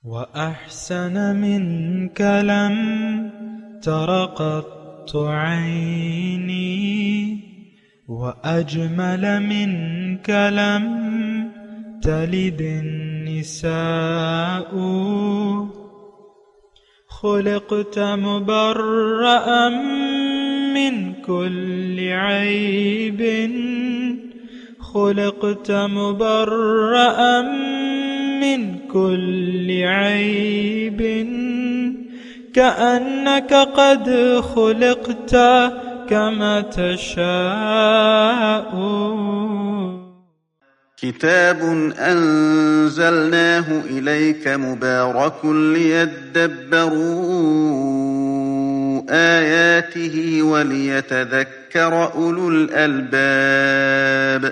وأحسن منك لم تر قط عيني وأجمل منك لم تلد النساء خلقت مبرأ من كل عيب خلقت مبرأ من كل عيب كأنك قد خلقت كما تشاء. كتاب أنزلناه إليك مبارك ليدبروا آياته وليتذكر أولو الألباب.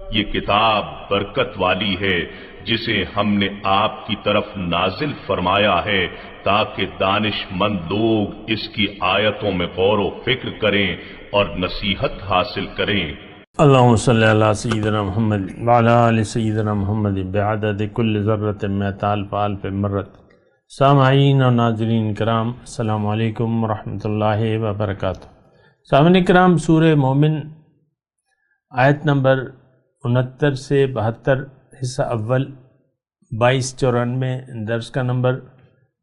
یہ کتاب برکت والی ہے جسے ہم نے آپ کی طرف نازل فرمایا ہے تاکہ دانش مند لوگ اس کی آیتوں میں غور و فکر کریں اور نصیحت حاصل کریں. اللہم صلی علی سیدنا محمد وعلی آل سیدنا محمد بعدد کل ذرۃ مئۃ الف الف مرت. سامعین اور ناظرین کرام، السلام علیکم ورحمۃ اللہ وبرکاتہ. سامعین کرام، سورہ مومن آیت نمبر 69 سے 72، حصہ اول 2294 درس کا نمبر.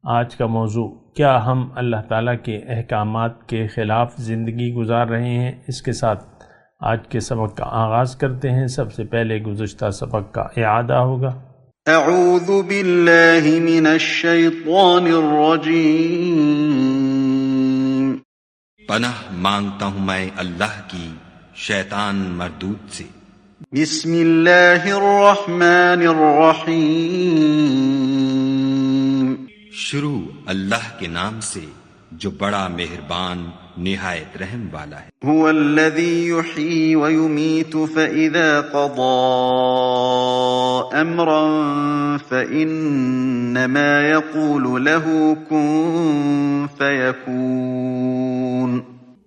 آج کا موضوع، کیا ہم اللہ تعالیٰ کے احکامات کے خلاف زندگی گزار رہے ہیں؟ اس کے ساتھ آج کے سبق کا آغاز کرتے ہیں. سب سے پہلے گزشتہ سبق کا اعادہ ہوگا. اعوذ باللہ من الشیطان الرجیم. پناہ مانگتا ہوں میں اللہ کی شیطان مردود سے. بسم اللہ الرحمن الرحیم. شروع اللہ کے نام سے جو بڑا مہربان نہایت رحم والا ہے. هو الذی یحیی ویمیت فاذا قضى امرا فانما یقول له کن فیکون.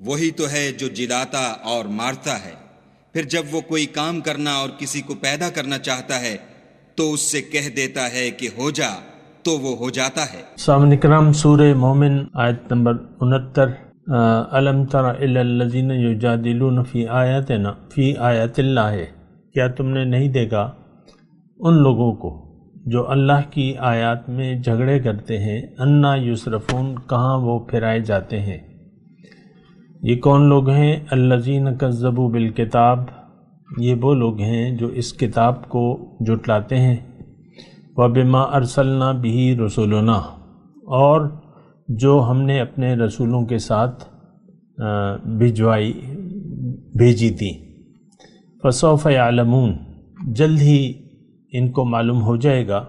وہی تو ہے جو جلاتا اور مارتا ہے، پھر جب وہ کوئی کام کرنا اور کسی کو پیدا کرنا چاہتا ہے تو اس سے کہہ دیتا ہے کہ ہو جا، تو وہ ہو جاتا ہے. سامعین کرام، سورہ مومن آیت نمبر 69. الم تر الی الذین یجادلون فی آیاتنا فی آیات اللہ. کیا تم نے نہیں دیکھا ان لوگوں کو جو اللہ کی آیات میں جھگڑے کرتے ہیں؟ انا یصرفون، کہاں وہ پھرائے جاتے ہیں. یہ کون لوگ ہیں؟ الذین کذبوا بالکتاب، یہ وہ لوگ ہیں جو اس کتاب کو جھٹلاتے ہیں. وبما ارسلنا بہ رسولنا، اور جو ہم نے اپنے رسولوں کے ساتھ بھیجی تھی. فسوف یعلمون، جلد ہی ان کو معلوم ہو جائے گا.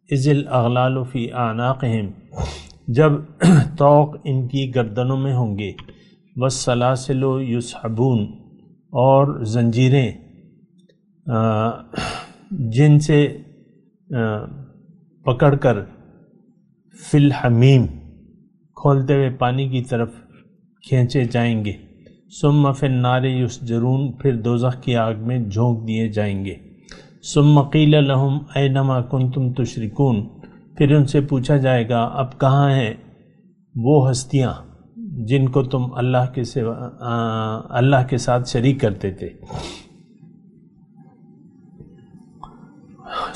اذ الاغلال فی اعناقہم، جب طوق ان کی گردنوں میں ہوں گے. والسلاسل یسحبون، اور زنجیریں جن سے پکڑ کر فی الحمیم، کھولتے ہوئے پانی کی طرف کھینچے جائیں گے. ثم فی النار یسجرون، پھر دوزخ کی آگ میں جھونک دیے جائیں گے. ثم قیل لہم اینما کنتم تشرکون، پھر ان سے پوچھا جائے گا اب کہاں ہیں وہ ہستیاں جن کو تم اللہ کے ساتھ شریک کرتے تھے.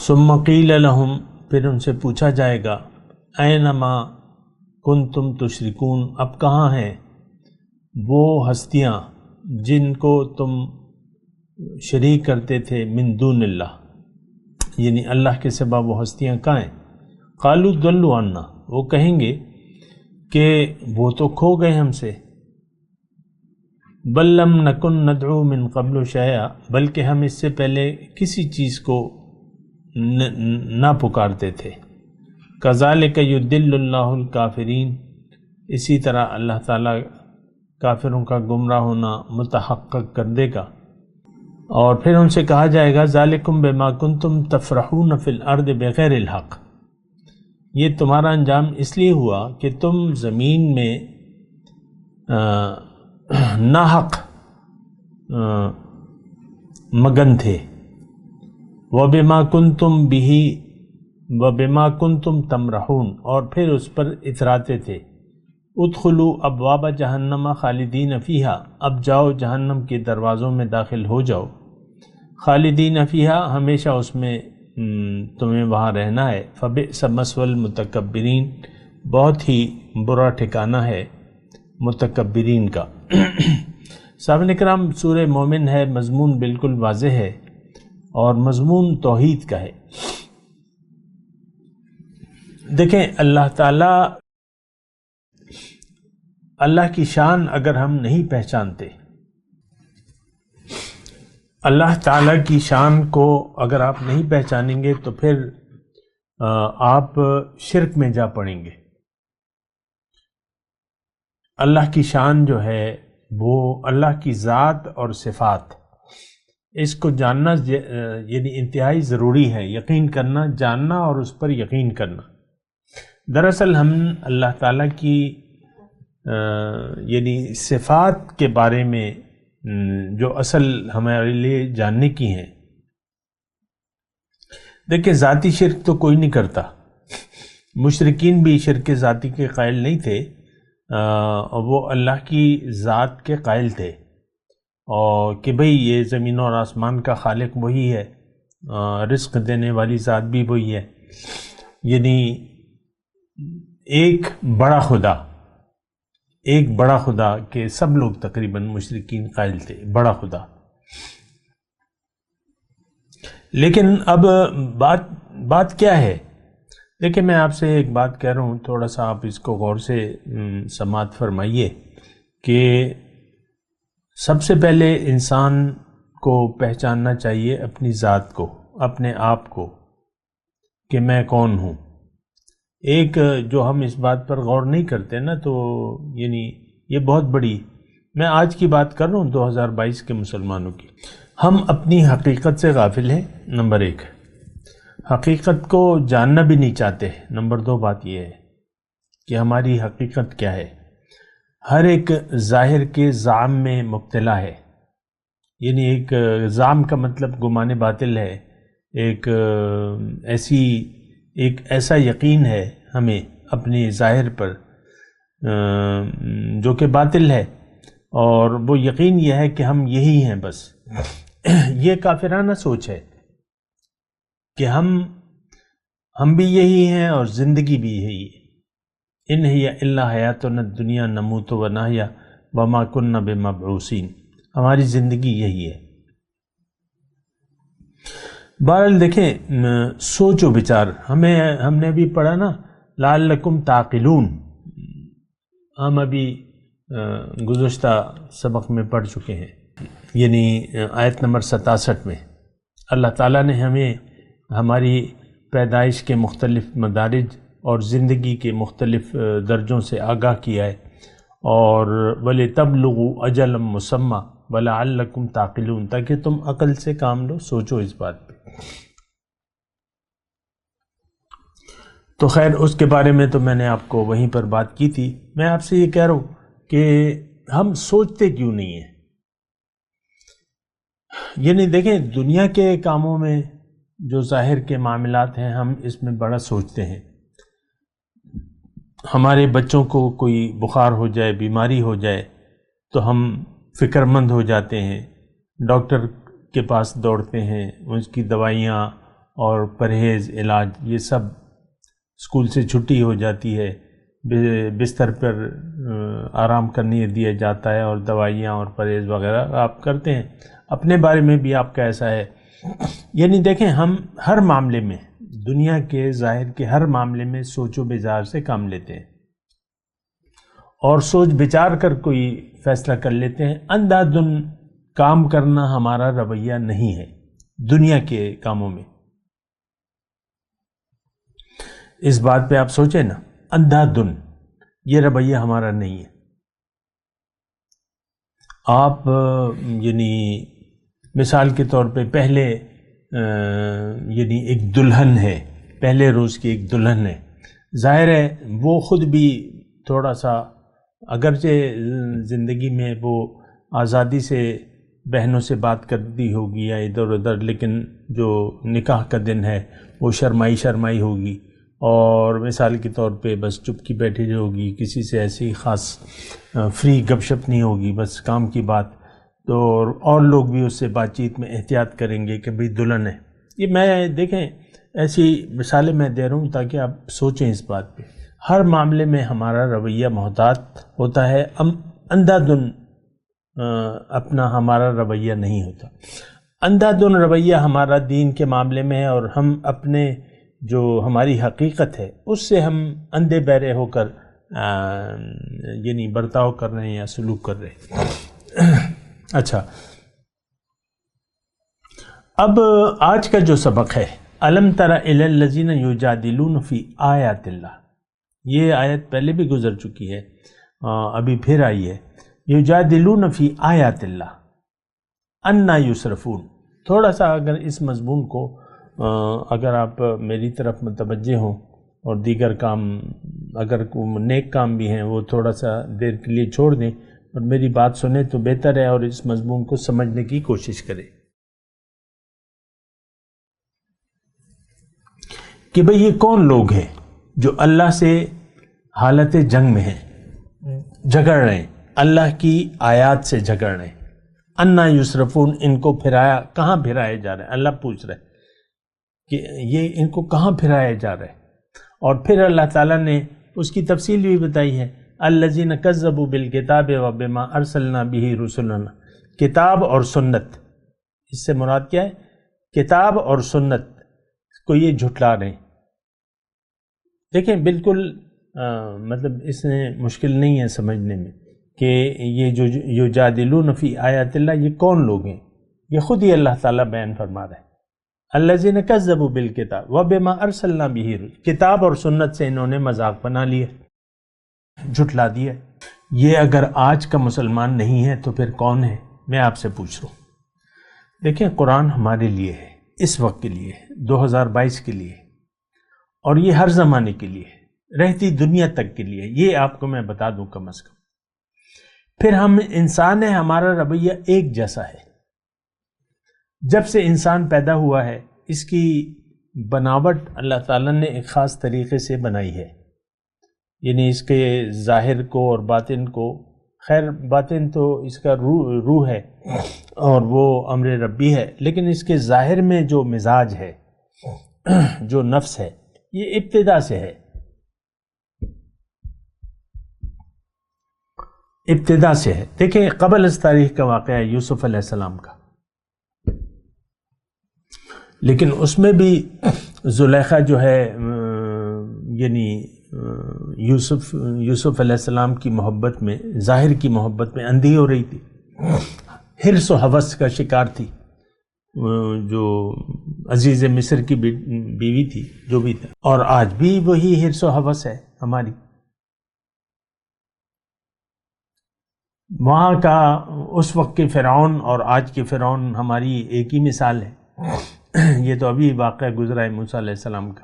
ثم قیل لہم، پھر ان سے پوچھا جائے گا اینما کنتم تشرکون، اب کہاں ہیں وہ ہستیاں جن کو تم شریک کرتے تھے من دون اللہ، یعنی اللہ کے سوا وہ ہستیاں کہاں ہیں؟ قالوا ضلوا عنا، وہ کہیں گے کہ وہ تو کھو گئے ہم سے. بل لم نکن ندعو من قبل شیئا، بلکہ ہم اس سے پہلے کسی چیز کو نہ پکارتے تھے. کذالک یضل اللہ الکافرین، اسی طرح اللہ تعالیٰ کافروں کا گمراہ ہونا متحقق کر دے گا. اور پھر ان سے کہا جائے گا ذالکم بما کنتم تفرحون فی الارض بغیر الحق، یہ تمہارا انجام اس لیے ہوا کہ تم زمین میں ناحق مگن تھے. وَبِمَا كُنْتُمْ بِهِ وَبِمَا كُنْتُمْ تَمْرَحُونَ، اور پھر اس پر اتراتے تھے. ادخلوا ابواب جہنم خالدین فیہا، اب جاؤ جہنم کے دروازوں میں داخل ہو جاؤ. خالدین فیہا، ہمیشہ اس میں تمہیں وہاں رہنا ہے. فبئس مثوى المتکبرین، بہت ہی برا ٹھکانہ ہے متکبرین کا. صاحب اکرام، سورہ مومن ہے، مضمون بالکل واضح ہے اور مضمون توحید کا ہے. دیکھیں اللہ تعالیٰ، اللہ کی شان اگر ہم نہیں پہچانتے، اللہ تعالیٰ کی شان کو اگر آپ نہیں پہچانیں گے تو پھر آپ شرک میں جا پڑیں گے. اللہ کی شان جو ہے وہ اللہ کی ذات اور صفات، اس کو جاننا یعنی انتہائی ضروری ہے. یقین کرنا، جاننا اور اس پر یقین کرنا. دراصل ہم اللہ تعالیٰ کی یعنی صفات کے بارے میں جو اصل ہمارے لیے جاننے کی ہیں، دیکھیں ذاتی شرک تو کوئی نہیں کرتا. مشرکین بھی شرک ذاتی کے قائل نہیں تھے، وہ اللہ کی ذات کے قائل تھے، اور کہ بھئی یہ زمین اور آسمان کا خالق وہی ہے، رزق دینے والی ذات بھی وہی ہے. یعنی ایک بڑا خدا کہ سب لوگ تقریباً مشرکین قائل تھے، بڑا خدا. لیکن اب بات کیا ہے؟ دیکھیں میں آپ سے ایک بات کہہ رہا ہوں، تھوڑا سا آپ اس کو غور سے سماعت فرمائیے کہ سب سے پہلے انسان کو پہچاننا چاہیے اپنی ذات کو، اپنے آپ کو، کہ میں کون ہوں. ایک جو ہم اس بات پر غور نہیں کرتے نا، تو یعنی یہ بہت بڑی، میں آج کی بات کر رہا ہوں 2022 کے مسلمانوں کی. ہم اپنی حقیقت سے غافل ہیں، نمبر ایک. حقیقت کو جاننا بھی نہیں چاہتے. نمبر دو بات یہ ہے کہ ہماری حقیقت کیا ہے. ہر ایک ظاہر کے زعم میں مبتلا ہے. یعنی ایک زعم کا مطلب گمان باطل ہے، ایک ایسا یقین ہے ہمیں اپنی ظاہر پر جو کہ باطل ہے، اور وہ یقین یہ ہے کہ ہم یہی ہیں بس. یہ کافرانہ سوچ ہے کہ ہم بھی یہی ہیں اور زندگی بھی یہی ہے. ان ہی الا حیاتنا الدنیا نموت و نحیا وما کنا بمبعوثین، ہماری زندگی یہی ہے. بہرحال دیکھیں، سوچ و بچار، ہم نے ابھی پڑھا نا لعلکم تعقلون، ہم ابھی گزشتہ سبق میں پڑھ چکے ہیں. یعنی آیت نمبر 67 میں اللہ تعالیٰ نے ہمیں ہماری پیدائش کے مختلف مدارج اور زندگی کے مختلف درجوں سے آگاہ کیا ہے، اور وَلِتَبْلُغُوا أَجَلًا مُّسَمًّى وَلَعَلَّكُمْ تَعْقِلُونَ، تاکہ تم عقل سے کام لو، سوچو اس بات پہ. تو خیر اس کے بارے میں تو میں نے آپ کو وہیں پر بات کی تھی. میں آپ سے یہ کہہ رہا ہوں کہ ہم سوچتے کیوں نہیں ہیں. یعنی دیکھیں دنیا کے کاموں میں جو ظاہر کے معاملات ہیں، ہم اس میں بڑا سوچتے ہیں. ہمارے بچوں کو کوئی بخار ہو جائے، بیماری ہو جائے تو ہم فکر مند ہو جاتے ہیں، ڈاکٹر کے پاس دوڑتے ہیں، اس کی دوائیاں اور پرہیز علاج، یہ سب. اسکول سے چھٹی ہو جاتی ہے، بستر پر آرام کرنے دیا جاتا ہے، اور دوائیاں اور پرہیز وغیرہ آپ کرتے ہیں. اپنے بارے میں بھی آپ کا ایسا ہے. یعنی دیکھیں ہم ہر معاملے میں، دنیا کے ظاہر کے ہر معاملے میں سوچ و بچار سے کام لیتے ہیں، اور سوچ بچار کر کوئی فیصلہ کر لیتے ہیں. اندھا دھن کام کرنا ہمارا رویہ نہیں ہے دنیا کے کاموں میں. اس بات پہ آپ سوچیں نا، اندھا دھن یہ رویہ ہمارا نہیں ہے. آپ یعنی مثال کے طور پہ پہلے یعنی ایک دلہن ہے، پہلے روز کی ایک دلہن ہے، ظاہر ہے وہ خود بھی تھوڑا سا، اگرچہ زندگی میں وہ آزادی سے بہنوں سے بات کرتی ہوگی یا ادھر ادھر، لیکن جو نکاح کا دن ہے وہ شرمائی ہوگی، اور مثال کے طور پہ بس چپ کی بیٹھی ہوگی، کسی سے ایسی خاص فری گپ شپ نہیں ہوگی، بس کام کی بات، تو اور لوگ بھی اس سے بات چیت میں احتیاط کریں گے کہ بھئی دلہن ہے۔ یہ میں دیکھیں ایسی مثالیں میں دے رہا ہوں تاکہ آپ سوچیں اس بات پہ۔ ہر معاملے میں ہمارا رویہ محتاط ہوتا ہے، اندھا دھن اپنا ہمارا رویہ نہیں ہوتا۔ اندھا دھن رویہ ہمارا دین کے معاملے میں ہے، اور ہم اپنے جو ہماری حقیقت ہے اس سے ہم اندھے بہرے ہو کر یعنی برتاؤ کر رہے ہیں یا سلوک کر رہے ہیں۔ اچھا، اب آج کا جو سبق ہے، الم تر الی الذین یجادلون فی آیات اللہ، یہ آیت پہلے بھی گزر چکی ہے، ابھی پھر آئی ہے۔ یجادلون فی آیات اللہ انا یصرفون، تھوڑا سا اگر اس مضمون کو اگر آپ میری طرف متوجہ ہوں اور دیگر کام اگر نیک کام بھی ہیں وہ تھوڑا سا دیر کے لیے چھوڑ دیں اور میری بات سنیں تو بہتر ہے، اور اس مضمون کو سمجھنے کی کوشش کریں کہ بھئی یہ کون لوگ ہیں جو اللہ سے حالت جنگ میں ہیں، جھگڑ رہے ہیں، اللہ کی آیات سے جھگڑ رہے ہیں۔ انا یصرفون، ان کو کہاں پھرایا جا رہا ہے؟ اللہ پوچھ رہا ہے کہ یہ ان کو کہاں پھرایا جا رہا ہے، اور پھر اللہ تعالیٰ نے اس کی تفصیل بھی بتائی ہے۔ الذین کذبوا بالکتاب وبما ارسلنا بہ رسلنا، کتاب اور سنت، اس سے مراد کیا ہے؟ کتاب اور سنت کو یہ جھٹلا رہے ہیں۔ دیکھیں بالکل مطلب اس میں مشکل نہیں ہے سمجھنے میں کہ یہ جو یجادلون فی آیات اللہ، یہ کون لوگ ہیں؟ یہ خود ہی اللہ تعالیٰ بیان فرما رہا ہے۔ الذین کذبوا بالکتاب وبما ارسلنا بہ، کتاب اور سنت سے انہوں نے مذاق بنا لیا، جھٹلا دیا۔ یہ اگر آج کا مسلمان نہیں ہے تو پھر کون ہے؟ میں آپ سے پوچھ رہا ہوں۔ دیکھیں قرآن ہمارے لیے ہے، اس وقت کے لیے، 2022 کے لیے، اور یہ ہر زمانے کے لیے، رہتی دنیا تک کے لیے، یہ آپ کو میں بتا دوں کم از کم۔ پھر ہم انسان ہیں، ہمارا رویہ ایک جیسا ہے۔ جب سے انسان پیدا ہوا ہے اس کی بناوٹ اللہ تعالیٰ نے ایک خاص طریقے سے بنائی ہے، یعنی اس کے ظاہر کو اور باطن کو، خیر باطن تو اس کا روح ہے اور وہ امر ربی ہے، لیکن اس کے ظاہر میں جو مزاج ہے، جو نفس ہے، یہ ابتدا سے ہے، ابتدا سے ہے۔ دیکھیں قبل از تاریخ کا واقعہ ہے یوسف علیہ السلام کا، لیکن اس میں بھی زلیخا جو ہے یعنی یوسف علیہ السلام کی محبت میں، ظاہر کی محبت میں اندھی ہو رہی تھی، حرص و ہوس کا شکار تھی، جو عزیز مصر کی بیوی تھی، جو بھی تھا، اور آج بھی وہی حرص و ہوس ہے ہماری۔ وہاں کا اس وقت کے فرعون اور آج کے فرعون ہماری ایک ہی مثال ہے۔ یہ تو ابھی واقعہ گزرا ہے موسیٰ علیہ السلام کا۔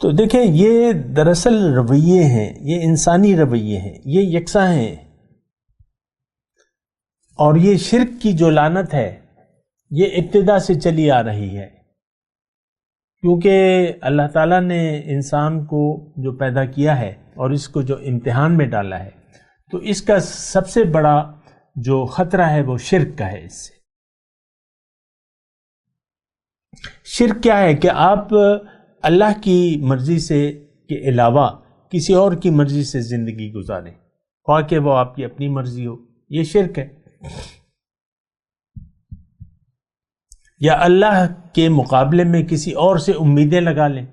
تو دیکھیں یہ دراصل رویے ہیں، یہ انسانی رویے ہیں، یہ یکساں ہیں، اور یہ شرک کی جو لعنت ہے یہ ابتدا سے چلی آ رہی ہے، کیونکہ اللہ تعالیٰ نے انسان کو جو پیدا کیا ہے اور اس کو جو امتحان میں ڈالا ہے، تو اس کا سب سے بڑا جو خطرہ ہے وہ شرک کا ہے۔ اس سے شرک کیا ہے کہ آپ اللہ کی مرضی سے کے علاوہ کسی اور کی مرضی سے زندگی گزاریں، خواہ کہ وہ آپ کی اپنی مرضی ہو، یہ شرک ہے۔ یا اللہ کے مقابلے میں کسی اور سے امیدیں لگا لیں،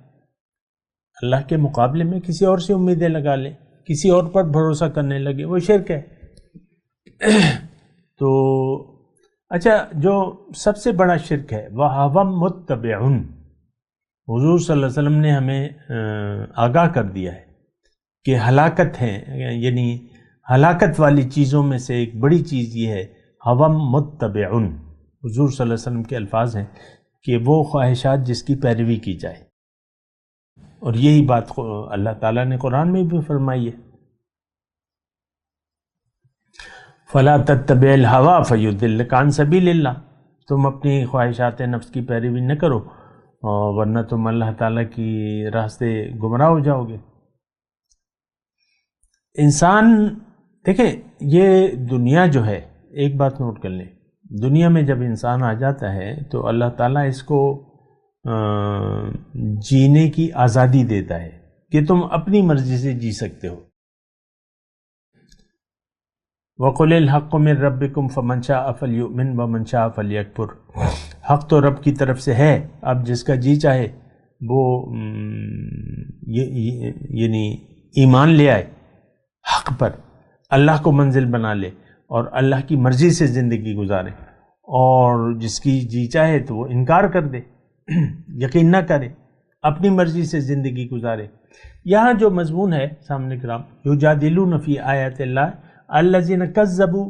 اللہ کے مقابلے میں کسی اور سے امیدیں لگا لیں، کسی اور پر بھروسہ کرنے لگے، وہ شرک ہے۔ تو اچھا، جو سب سے بڑا شرک ہے وَهُوَ مُتَّبِعٌ، حضور صلی اللہ علیہ وسلم نے ہمیں آگاہ کر دیا ہے کہ ہلاکت ہے، یعنی ہلاکت والی چیزوں میں سے ایک بڑی چیز یہ ہے هُوَ مُتَّبِعٌ، حضور صلی اللہ علیہ وسلم کے الفاظ ہیں کہ وہ خواہشات جس کی پیروی کی جائے، اور یہی بات اللہ تعالیٰ نے قرآن میں بھی فرمائی ہے۔ فلا تتبع الہوا فیضلک عن سبیل اللہ، تم اپنی خواہشات نفس کی پیروی نہ کرو ورنہ تم اللہ تعالیٰ کی راہ سے گمراہ ہو جاؤ گے۔ انسان دیکھیں، یہ دنیا جو ہے، ایک بات نوٹ کر لیں، دنیا میں جب انسان آ جاتا ہے تو اللہ تعالیٰ اس کو جینے کی آزادی دیتا ہے کہ تم اپنی مرضی سے جی سکتے ہو۔ وَقُلِ الْحَقُّ مِن رَبِّكُمْ فَمَنْ شَاءَ فَلْيُؤْمِنْ وَمَنْ شَاءَ فَلْيَكْفُرْ، حق تو رب کی طرف سے ہے، اب جس کا جی چاہے وہ یعنی ایمان لے آئے حق پر، اللہ کو منزل بنا لے اور اللہ کی مرضی سے زندگی گزارے، اور جس کی جی چاہے تو وہ انکار کر دے، یقین نہ کرے، اپنی مرضی سے زندگی گزارے۔ یہاں جو مضمون ہے سامنے کرام، یجادلون فی آیات اللہ الذین کذبوا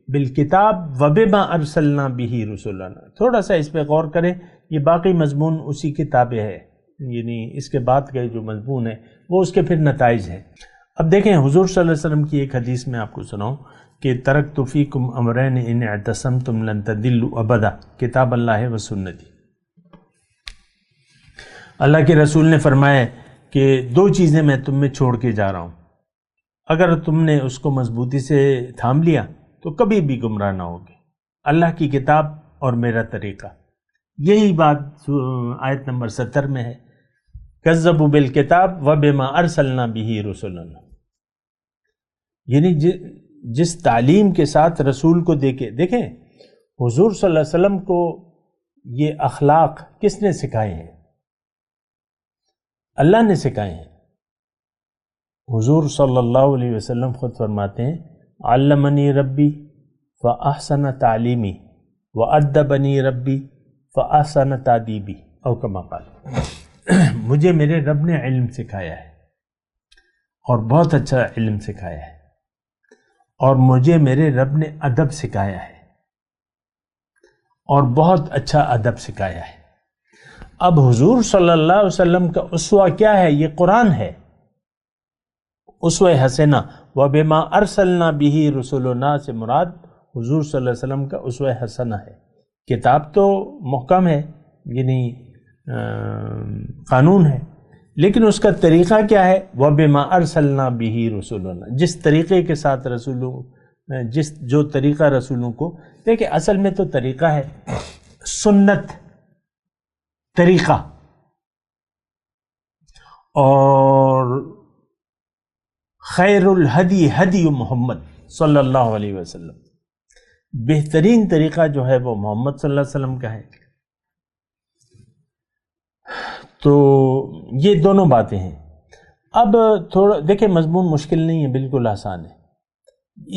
بالکتاب وبما ارسلنا بہ رسلنا، تھوڑا سا اس پہ غور کریں، یہ باقی مضمون اسی کتاب ہے، یعنی اس کے بعد کا جو مضمون ہے وہ اس کے پھر نتائج ہے۔ اب دیکھیں، حضور صلی اللہ علیہ وسلم کی ایک حدیث میں آپ کو سناؤں کہ ترکت فیکم امرین ان اعتصمتم لن تضلوا ابدا، کتاب اللہ و سنتی۔ اللہ کے رسول نے فرمایا کہ دو چیزیں میں تم میں چھوڑ کے جا رہا ہوں، اگر تم نے اس کو مضبوطی سے تھام لیا تو کبھی بھی گمراہ نہ ہوگے، اللہ کی کتاب اور میرا طریقہ۔ یہی بات آیت نمبر 70 میں ہے، کذبوا بالکتاب وبما ارسلنا بہ رسلنا، یعنی جس تعلیم کے ساتھ رسول کو دیکھیں حضور صلی اللہ علیہ وسلم کو یہ اخلاق کس نے سکھائے ہیں؟ اللہ نے سکھائے ہیں۔ حضور صلی اللہ علیہ وسلم خود فرماتے ہیں، علمنی ربی فاحسن تعلیمی وادبنی ربی فاحسن تادیبی، او کما قال، مجھے میرے رب نے علم سکھایا ہے اور بہت اچھا علم سکھایا ہے، اور مجھے میرے رب نے ادب سکھایا ہے اور بہت اچھا ادب سکھایا ہے۔ اب حضور صلی اللہ علیہ وسلم کا اسوہ کیا ہے؟ یہ قرآن ہے، اسوہ حسنہ۔ وَبِمَا أَرْسَلْنَا بِهِ رُسُلُنَا سے مراد حضور صلی اللہ علیہ وسلم کا اسوہ حسنہ ہے۔ کتاب تو محکم ہے، یعنی قانون ہے، لیکن اس کا طریقہ کیا ہے؟ وَبِمَا أَرْسَلْنَا بِهِ رُسُلُنَا، جس طریقے کے ساتھ جو طریقہ رسولوں کو، دیکھیں اصل میں تو طریقہ ہے، سنت طریقہ، اور خیر الہدی ہدی محمد صلی اللہ علیہ وسلم، بہترین طریقہ جو ہے وہ محمد صلی اللہ علیہ وسلم کا ہے۔ تو یہ دونوں باتیں ہیں۔ اب تھوڑا دیکھیں، مضمون مشکل نہیں ہے، بالکل آسان ہے۔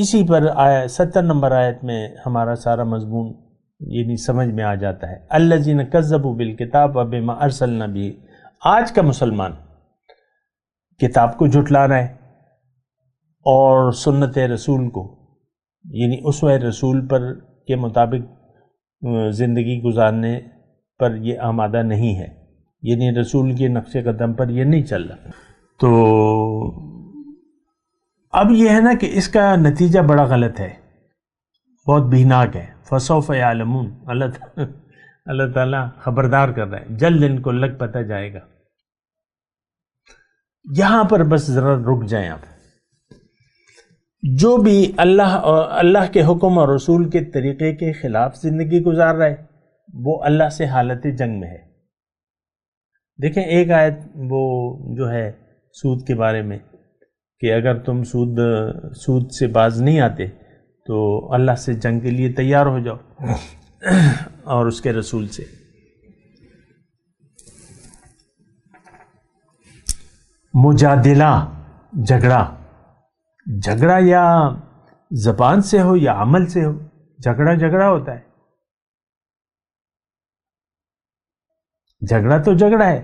اسی پر 70 نمبر آیت میں ہمارا سارا مضمون یعنی سمجھ میں آ جاتا ہے۔ الذین کذبوا بالکتاب وبما ارسلنا بہ، آج کا مسلمان کتاب کو جھٹلا رہا ہے اور سنت رسول کو، یعنی اسوہ رسول پر کے مطابق زندگی گزارنے پر یہ آمادہ نہیں ہے، یعنی رسول کے نقش قدم پر یہ نہیں چل رہا۔ تو اب یہ ہے نا کہ اس کا نتیجہ بڑا غلط ہے، بہت بھیناک ہے۔ فسوف یعلمون، اللہ تعالیٰ خبردار کر رہا ہے، جلد ان کو لگ پتہ جائے گا۔ یہاں پر بس ذرا رک جائیں آپ۔ جو بھی اللہ کے حکم اور رسول کے طریقے کے خلاف زندگی گزار رہا ہے وہ اللہ سے حالت جنگ میں ہے۔ دیکھیں ایک آیت وہ جو ہے سود کے بارے میں کہ اگر تم سود سے باز نہیں آتے تو اللہ سے جنگ کے لیے تیار ہو جاؤ اور اس کے رسول سے۔ مجادلہ، جھگڑا یا زبان سے ہو یا عمل سے ہو، جھگڑا ہوتا ہے۔ جھگڑا تو جھگڑا ہے،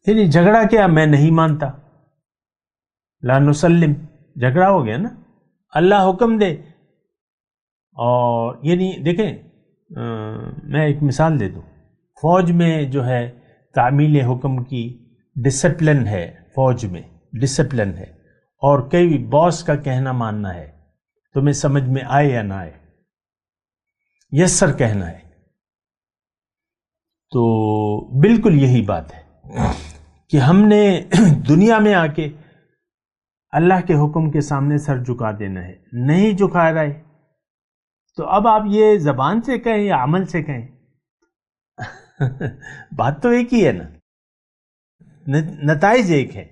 یعنی جھگڑا کیا؟ میں نہیں مانتا، لا نسلم، جھگڑا ہو گیا نا۔ اللہ حکم دے، اور یعنی دیکھیں میں ایک مثال دے دوں، فوج میں جو ہے تعمیل حکم کی ڈسپلن ہے، فوج میں ڈسپلن ہے، اور کئی باس کا کہنا ماننا ہے، تمہیں سمجھ میں آئے یا نہ آئے، یسر کہنا ہے۔ تو بالکل یہی بات ہے کہ ہم نے دنیا میں آ کے اللہ کے حکم کے سامنے سر جھکا دینا ہے، نہیں جھکا رہے تو اب آپ یہ زبان سے کہیں یا عمل سے کہیں، بات تو ایک ہی ہے نا، نتائج ایک ہے۔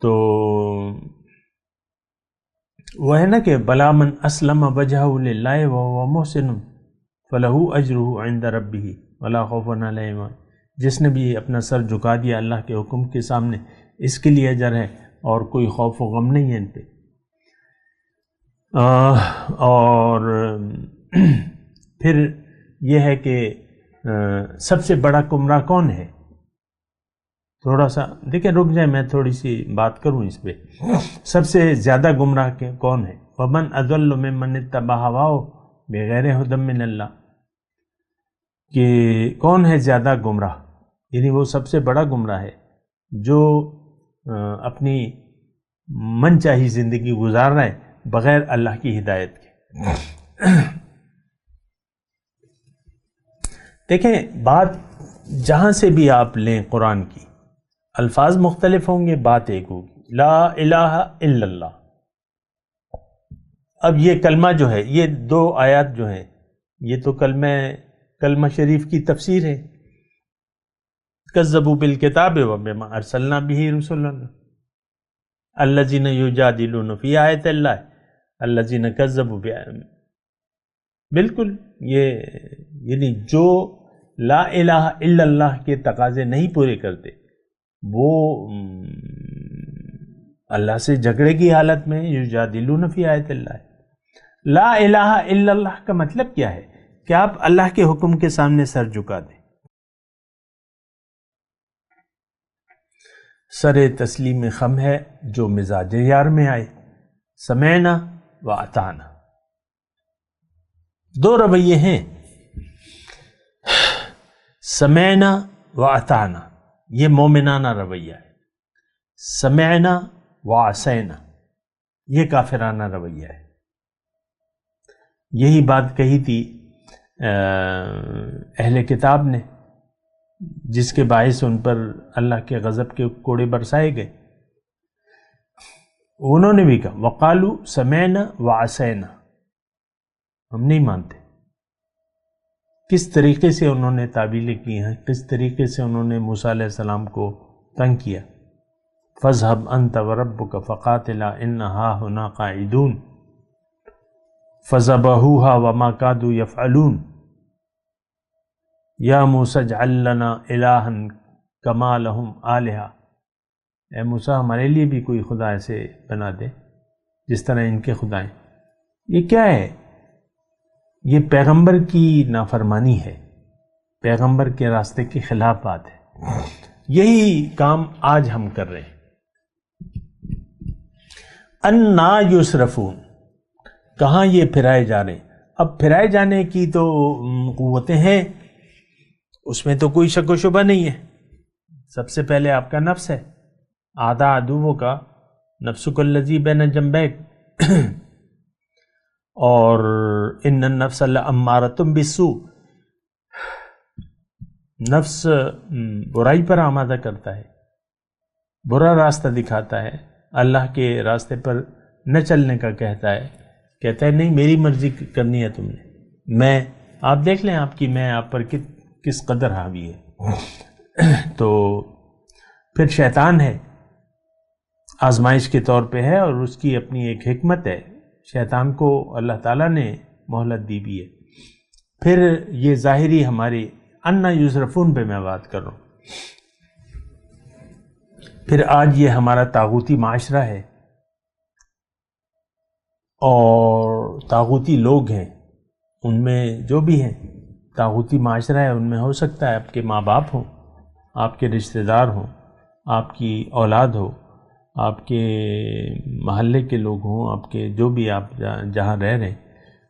تو وہ ہے نا کہ بلا من اسلم وجہہ للہ وہو محسن فلہ اجرہ عند ربہ ولا خوف علیہم، جس نے بھی اپنا سر جھکا دیا اللہ کے حکم کے سامنے، اس کے لیے اجر ہے اور کوئی خوف و غم نہیں ہے ان پہ۔ اور پھر یہ ہے کہ سب سے بڑا گمراہ کون ہے؟ تھوڑا سا دیکھیں، رک جائیں، میں تھوڑی سی بات کروں اس پہ۔ سب سے زیادہ گمراہ کون ہے؟ وَمَنْ أَضَلُّ مِمَّنِ اتَّبَعَ هَوَاهُ بِغَيْرِ هُدًى مِّنَ اللَّهِ، کہ کون ہے زیادہ گمراہ؟ یعنی وہ سب سے بڑا گمراہ ہے جو اپنی من چاہی زندگی گزار رہا ہے بغیر اللہ کی ہدایت کے۔ دیکھیں، بات جہاں سے بھی آپ لیں قرآن کی، الفاظ مختلف ہوں گے، بات ایک ہوگی، لا الہ الا اللہ۔ اب یہ کلمہ جو ہے، یہ دو آیات جو ہیں، یہ تو کلمہ شریف کی تفسیر ہے۔ کذبوا بالکتاب وبما ارسلنا به رسلنا الذین یجادلون فی آیات اللہ الذین کذبوا بالکل، یہ یعنی جو لا الہ الا اللہ کے تقاضے نہیں پورے کرتے وہ اللہ سے جھگڑے کی حالت میں یجادلون فی آیات اللہ۔ لا الہ الا اللہ کا مطلب کیا ہے؟ کہ آپ اللہ کے حکم کے سامنے سر جھکا دیں، سر تسلیم خم ہے جو مزاج یار میں آئے، سمعنا و اطعنا۔ دو رویے ہیں، سمعنا و اطعنا یہ مومنانہ رویہ ہے، سمعنا و عصینا یہ کافرانہ رویہ ہے۔ یہی بات کہی تھی اہل کتاب نے، جس کے باعث ان پر اللہ کے غضب کے کوڑے برسائے گئے۔ انہوں نے بھی کہا وَقَالُوا سَمِعْنَا وَعَصَيْنَا، ہم نہیں مانتے۔ کس طریقے سے انہوں نے تعبیریں کی ہیں، کس طریقے سے انہوں نے موسیٰ علیہ السلام کو تنگ کیا۔ فَاذْهَبْ أَنْتَ وَرَبُّكَ فَقَاتِلَا إِنَّ هَاهُنَا قَاعِدُونَ فَذَبَحُوهَا وَمَا كَادُوا يَفْعَلُونَ یا موسیٰ اجعل لنا الہا کما لہم آلہا، اے موسیٰ ہمارے لیے بھی کوئی خدا ایسے بنا دے جس طرح ان کے خدا ہیں۔ یہ کیا ہے؟ یہ پیغمبر کی نافرمانی ہے، پیغمبر کے راستے کے خلاف بات ہے۔ یہی کام آج ہم کر رہے ہیں۔ انا یصرفون، کہاں یہ پھرائے جا رہے ہیں؟ اب پھرائے جانے کی تو قوتیں ہیں، اس میں تو کوئی شک و شبہ نہیں ہے۔ سب سے پہلے آپ کا نفس ہے، آدھا عدو کا نفسک الذی بین جنبیک، اور ان النفس لامارۃ بالسوء، نفس برائی پر آمادہ کرتا ہے، برا راستہ دکھاتا ہے، اللہ کے راستے پر نہ چلنے کا کہتا ہے نہیں میری مرضی کرنی ہے تم نے، میں آپ دیکھ لیں آپ کی میں آپ پر کس قدر حاوی ہے۔ تو پھر شیطان ہے، آزمائش کے طور پہ ہے، اور اس کی اپنی ایک حکمت ہے، شیطان کو اللہ تعالیٰ نے مہلت دی بھی ہے۔ پھر یہ ظاہری ہماری انا یصرفون پہ میں بات کر رہا ہوں۔ پھر آج یہ ہمارا طاغوتی معاشرہ ہے، اور طاغوتی لوگ ہیں، ان میں جو بھی ہیں طاغوتی معاشرہ ہے، ان میں ہو سکتا ہے آپ کے ماں باپ ہوں، آپ کے رشتہ دار ہوں، آپ کی اولاد ہو، آپ کے محلے کے لوگ ہوں، آپ کے جو بھی آپ جہاں رہ رہے ہیں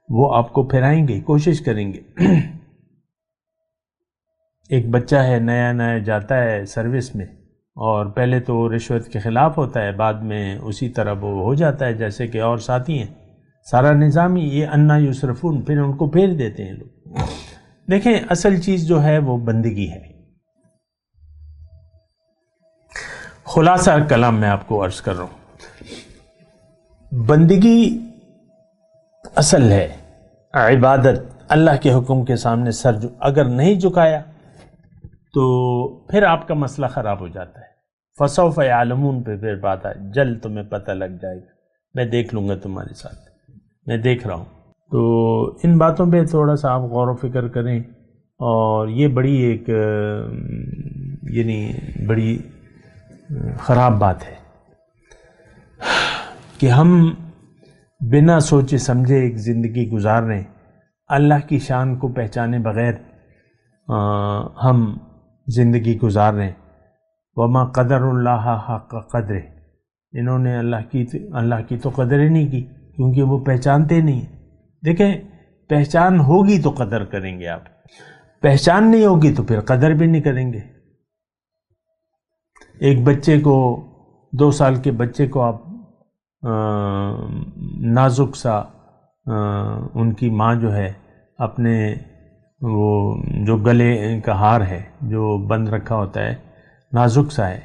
وہ آپ کو پھرائیں گے، کوشش کریں گے۔ ایک بچہ ہے، نیا جاتا ہے سروس میں، اور پہلے تو رشوت کے خلاف ہوتا ہے، بعد میں اسی طرح وہ ہو جاتا ہے جیسے کہ اور ساتھی ہیں، سارا نظام ہی یہ انا یسرفون، پھر ان کو پھیر دیتے ہیں لوگ۔ دیکھیں اصل چیز جو ہے وہ بندگی ہے۔ خلاصہ کلام میں آپ کو عرض کر رہا ہوں، بندگی اصل ہے، عبادت، اللہ کے حکم کے سامنے سر اگر نہیں جھکایا تو پھر آپ کا مسئلہ خراب ہو جاتا ہے۔ فسوف یعلمون پہ پھر بات ہے، جلد تمہیں پتہ لگ جائے گا، میں دیکھ لوں گا تمہارے ساتھ، میں دیکھ رہا ہوں۔ تو ان باتوں پہ تھوڑا سا آپ غور و فکر کریں، اور یہ بڑی ایک یعنی بڑی خراب بات ہے کہ ہم بنا سوچے سمجھے ایک زندگی گزار رہے ہیں، اللہ کی شان کو پہچانے بغیر ہم زندگی گزار رہے ہیں۔ وما قدر اللہ حق قدر، انہوں نے اللہ کی تو قدر ہی نہیں کی، کیونکہ وہ پہچانتے نہیں ہیں۔ دیکھیں پہچان ہوگی تو قدر کریں گے آپ، پہچان نہیں ہوگی تو پھر قدر بھی نہیں کریں گے۔ ایک بچے کو 2 سال کے بچے کو آپ نازک سا ان کی ماں جو ہے اپنے وہ جو گلے کا ہار ہے جو بند رکھا ہوتا ہے نازک سا ہے،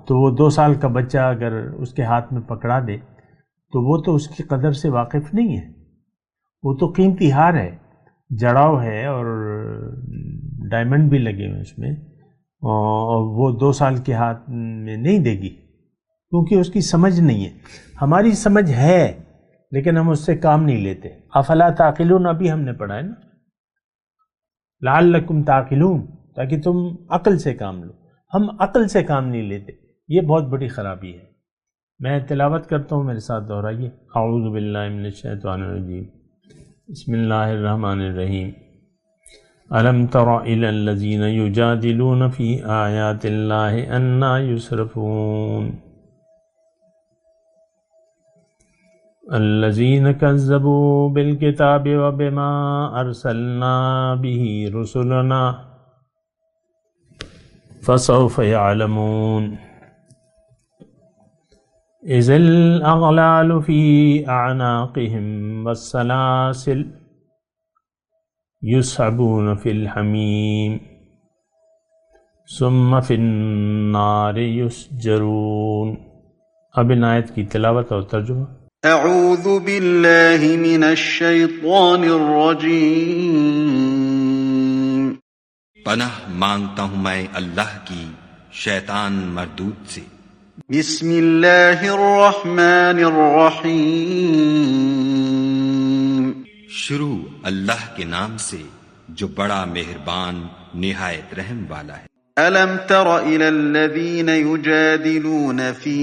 تو وہ 2 سال کا بچہ اگر اس کے ہاتھ میں پکڑا دے تو وہ تو اس کی قدر سے واقف نہیں ہے، وہ تو قیمتی ہار ہے، جڑاؤ ہے اور ڈائمنڈ بھی لگے ہوئے اس میں، اور وہ 2 سال کے ہاتھ میں نہیں دے گی کیونکہ اس کی سمجھ نہیں ہے۔ ہماری سمجھ ہے لیکن ہم اس سے کام نہیں لیتے۔ افلا تعقلون ابھی ہم نے پڑھا ہے نا، لعلکم تعقلون، تاکہ تم عقل سے کام لو۔ ہم عقل سے کام نہیں لیتے، یہ بہت بڑی خرابی ہے۔ میں تلاوت کرتا ہوں، میرے ساتھ دہرائیے۔ اعوذ باللہ من الشیطان الرجیم، بسم اللہ الرحمن الرحیم۔ الم تر الی الذین یجادلون فی آیات اللہ انا یصرفون الذین کذبوا بالکتاب وبما ارسلنا به رسلنا فسوف یعلمون اذ الاغلال فی اعناقهم والسلاسل یسحبون فی الحمیم ثم فی النار یسجرون۔ اب ان آیت کی تلاوت اور ترجمہ۔ اعوذ باللہ من الشیطان الرجیم، پناہ مانگتا ہوں میں اللہ کی شیطان مردود سے۔ بسم اللہ الرحمن الرحیم، شروع اللہ کے نام سے جو بڑا مہربان نہایت رحم والا ہے۔ الم تر الى الذین یجادلون فی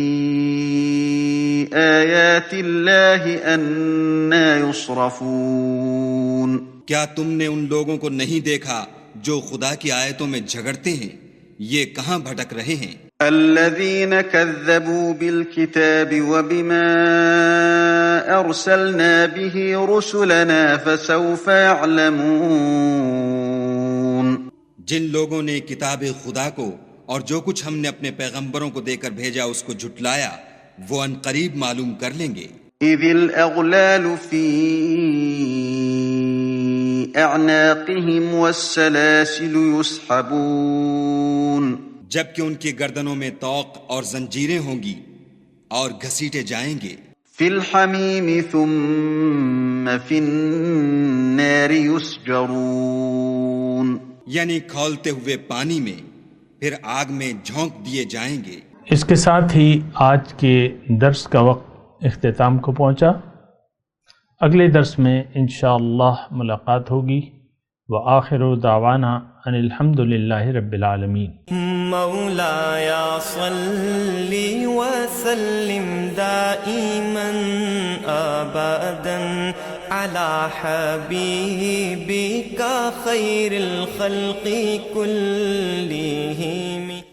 آیات اللہ انا یصرفون، کیا تم نے ان لوگوں کو نہیں دیکھا جو خدا کی آیتوں میں جھگڑتے ہیں، یہ کہاں بھٹک رہے ہیں؟ الذین کذبوا بالکتاب وبما ارسلنا به رسلنا فسوف يعلمون، جن لوگوں نے کتاب خدا کو اور جو کچھ ہم نے اپنے پیغمبروں کو دے کر بھیجا اس کو جھٹلایا، وہ ان قریب معلوم کر لیں گے۔ اذ الاغلال فی اعناقهم والسلاسل يسحبون، جبکہ ان کی گردنوں میں طوق اور زنجیریں ہوں گی اور گھسیٹے جائیں گے۔ فی الحمیم ثم فی النار یسجرون، یعنی کھولتے ہوئے پانی میں، پھر آگ میں جھونک دیے جائیں گے۔ اس کے ساتھ ہی آج کے درس کا وقت اختتام کو پہنچا۔ اگلے درس میں انشاءاللہ ملاقات ہوگی۔ وآخر دعوانا ان الحمد للہ رب العالمین۔ مولایا صلی وسلم دائما ابدا علی حبیبک خیر الخلق کلہم۔